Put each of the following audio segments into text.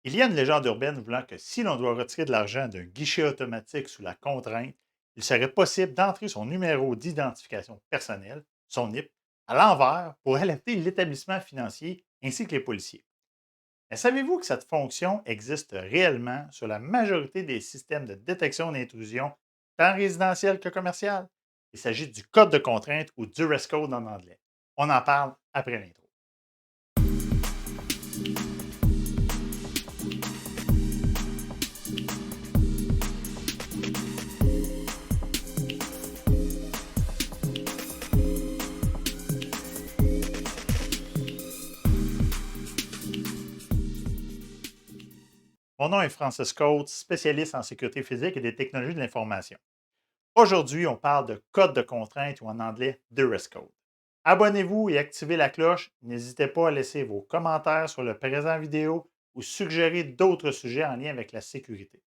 Il y a une légende urbaine voulant que si l'on doit retirer de l'argent d'un guichet automatique sous la contrainte, il serait possible d'entrer son numéro d'identification personnelle, son NIP, à l'envers pour alerter l'établissement financier ainsi que les policiers. Mais savez-vous que cette fonction existe réellement sur la majorité des systèmes de détection d'intrusion, tant résidentiels que commercial? Il s'agit du code de contrainte ou Duress Code en anglais. On en parle après l'intro. Mon nom est Francis Coates, spécialiste en sécurité physique et des technologies de l'information. Aujourd'hui, on parle de code de contrainte ou en anglais Duress Code. Abonnez-vous et activez la cloche. N'hésitez pas à laisser vos commentaires sur le présent vidéo ou suggérer d'autres sujets en lien avec la sécurité.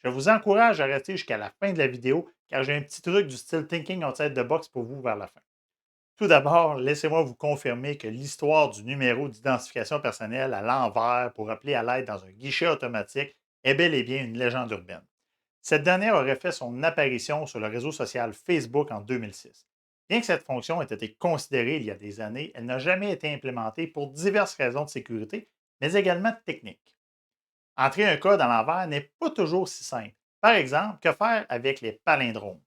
Je vous encourage à rester jusqu'à la fin de la vidéo car j'ai un petit truc du style Thinking Outside the Box pour vous vers la fin. Tout d'abord, laissez-moi vous confirmer que l'histoire du numéro d'identification personnelle à l'envers pour appeler à l'aide dans un guichet automatique est bel et bien une légende urbaine. Cette dernière aurait fait son apparition sur le réseau social Facebook en 2006. Bien que cette fonction ait été considérée il y a des années, elle n'a jamais été implémentée pour diverses raisons de sécurité, mais également techniques. Entrer un code à l'envers n'est pas toujours si simple. Par exemple, que faire avec les palindromes?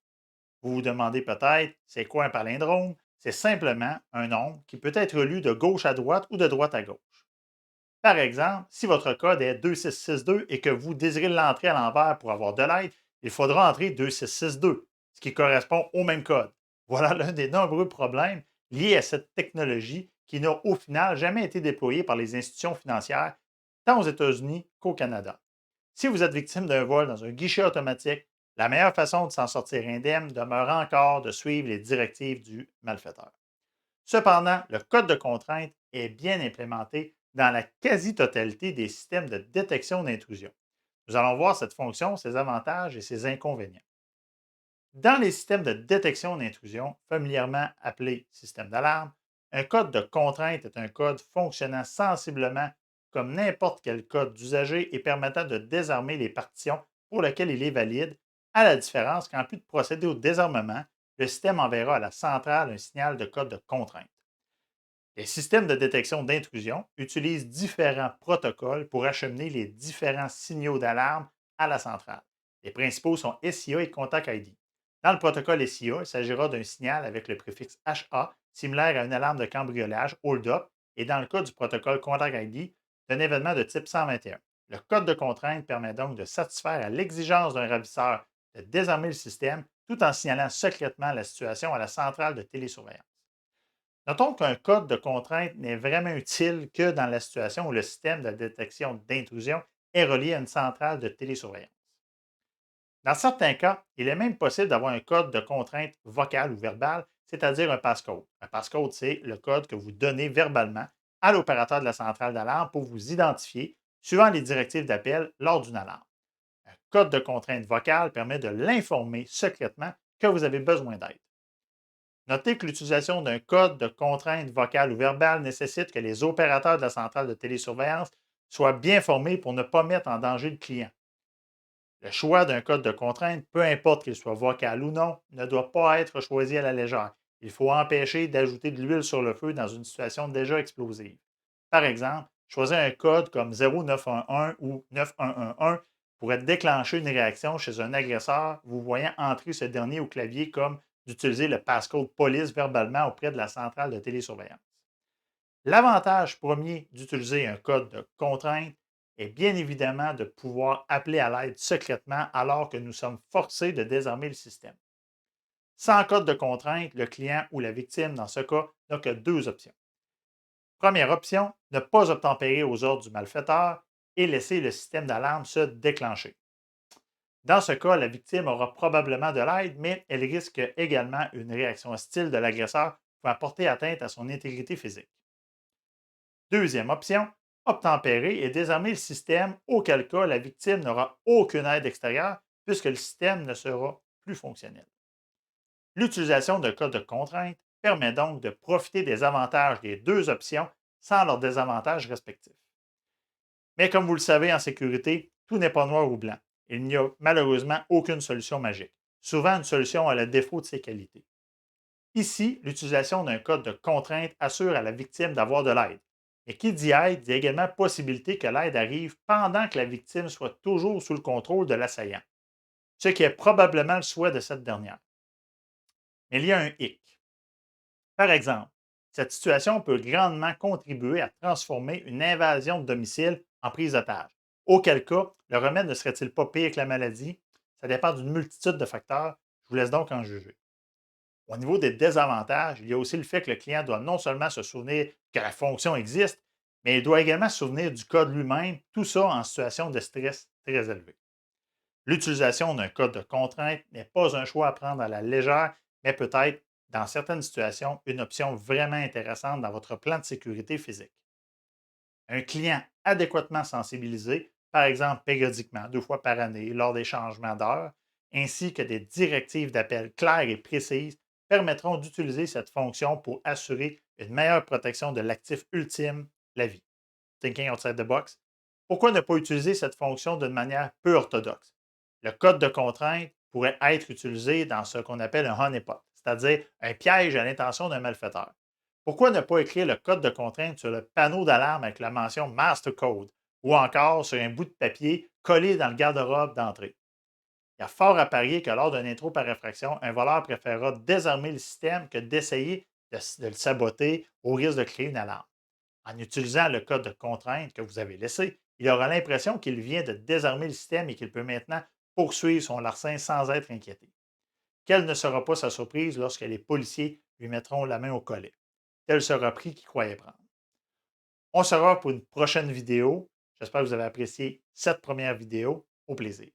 Vous vous demandez peut-être, c'est quoi un palindrome? C'est simplement un nombre qui peut être lu de gauche à droite ou de droite à gauche. Par exemple, si votre code est 2662 et que vous désirez l'entrer à l'envers pour avoir de l'aide, il faudra entrer 2662, ce qui correspond au même code. Voilà l'un des nombreux problèmes liés à cette technologie qui n'a au final jamais été déployée par les institutions financières, tant aux États-Unis qu'au Canada. Si vous êtes victime d'un vol dans un guichet automatique, la meilleure façon de s'en sortir indemne demeure encore de suivre les directives du malfaiteur. Cependant, le code de contrainte est bien implémenté dans la quasi-totalité des systèmes de détection d'intrusion. Nous allons voir cette fonction, ses avantages et ses inconvénients. Dans les systèmes de détection d'intrusion, familièrement appelés systèmes d'alarme, un code de contrainte est un code fonctionnant sensiblement comme n'importe quel code d'usager et permettant de désarmer les partitions pour lesquelles il est valide, à la différence qu'en plus de procéder au désarmement, le système enverra à la centrale un signal de code de contrainte. Les systèmes de détection d'intrusion utilisent différents protocoles pour acheminer les différents signaux d'alarme à la centrale. Les principaux sont SIA et Contact ID. Dans le protocole SIA, il s'agira d'un signal avec le préfixe HA, similaire à une alarme de cambriolage, hold-up, et dans le cas du protocole Contact ID, d'un événement de type 121. Le code de contrainte permet donc de satisfaire à l'exigence d'un ravisseur de désarmer le système tout en signalant secrètement la situation à la centrale de télésurveillance. Notons qu'un code de contrainte n'est vraiment utile que dans la situation où le système de détection d'intrusion est relié à une centrale de télésurveillance. Dans certains cas, il est même possible d'avoir un code de contrainte vocal ou verbal, c'est-à-dire un passcode. Un passcode, c'est le code que vous donnez verbalement à l'opérateur de la centrale d'alarme pour vous identifier suivant les directives d'appel lors d'une alarme. Un code de contrainte vocale permet de l'informer secrètement que vous avez besoin d'aide. Notez que l'utilisation d'un code de contrainte vocale ou verbale nécessite que les opérateurs de la centrale de télésurveillance soient bien formés pour ne pas mettre en danger le client. Le choix d'un code de contrainte, peu importe qu'il soit vocal ou non, ne doit pas être choisi à la légère. Il faut empêcher d'ajouter de l'huile sur le feu dans une situation déjà explosive. Par exemple, choisir un code comme 0911 ou 9111 pourrait déclencher une réaction chez un agresseur vous voyant entrer ce dernier au clavier comme d'utiliser le passcode police verbalement auprès de la centrale de télésurveillance. L'avantage premier d'utiliser un code de contrainte est bien évidemment de pouvoir appeler à l'aide secrètement alors que nous sommes forcés de désarmer le système. Sans code de contrainte, le client ou la victime, dans ce cas, n'a que deux options. Première option, ne pas obtempérer aux ordres du malfaiteur et laisser le système d'alarme se déclencher. Dans ce cas, la victime aura probablement de l'aide, mais elle risque également une réaction hostile de l'agresseur pouvant porter atteinte à son intégrité physique. Deuxième option, obtempérer et désarmer le système, auquel cas la victime n'aura aucune aide extérieure puisque le système ne sera plus fonctionnel. L'utilisation de codes de contrainte permet donc de profiter des avantages des deux options sans leurs désavantages respectifs. Mais comme vous le savez, en sécurité, tout n'est pas noir ou blanc. Il n'y a malheureusement aucune solution magique. Souvent, une solution a le défaut de ses qualités. Ici, l'utilisation d'un code de contrainte assure à la victime d'avoir de l'aide. Et qui dit aide dit également possibilité que l'aide arrive pendant que la victime soit toujours sous le contrôle de l'assaillant, ce qui est probablement le souhait de cette dernière. Mais il y a un hic. Par exemple, cette situation peut grandement contribuer à transformer une invasion de domicile en prise d'otage. Auquel cas, le remède ne serait-il pas pire que la maladie? Ça dépend d'une multitude de facteurs. Je vous laisse donc en juger. Au niveau des désavantages, il y a aussi le fait que le client doit non seulement se souvenir que la fonction existe, mais il doit également se souvenir du code lui-même, tout ça en situation de stress très élevé. L'utilisation d'un code de contrainte n'est pas un choix à prendre à la légère, mais peut être, dans certaines situations, une option vraiment intéressante dans votre plan de sécurité physique. Un client adéquatement sensibilisé, par exemple périodiquement, 2 fois par année, lors des changements d'heure, ainsi que des directives d'appel claires et précises, permettront d'utiliser cette fonction pour assurer une meilleure protection de l'actif ultime, la vie. Thinking outside the box. Pourquoi ne pas utiliser cette fonction d'une manière peu orthodoxe? Le code de contrainte pourrait être utilisé dans ce qu'on appelle un honeypot, c'est-à-dire un piège à l'intention d'un malfaiteur. Pourquoi ne pas écrire le code de contrainte sur le panneau d'alarme avec la mention Master Code ou encore sur un bout de papier collé dans le garde-robe d'entrée? Il y a fort à parier que lors d'une intro par infraction, un voleur préférera désarmer le système que d'essayer de le saboter au risque de créer une alarme. En utilisant le code de contrainte que vous avez laissé, il aura l'impression qu'il vient de désarmer le système et qu'il peut maintenant poursuivre son larcin sans être inquiété. Quelle ne sera pas sa surprise lorsque les policiers lui mettront la main au collet? Tel sera pris qu'il croyait prendre. On se revoit pour une prochaine vidéo. J'espère que vous avez apprécié cette première vidéo. Au plaisir.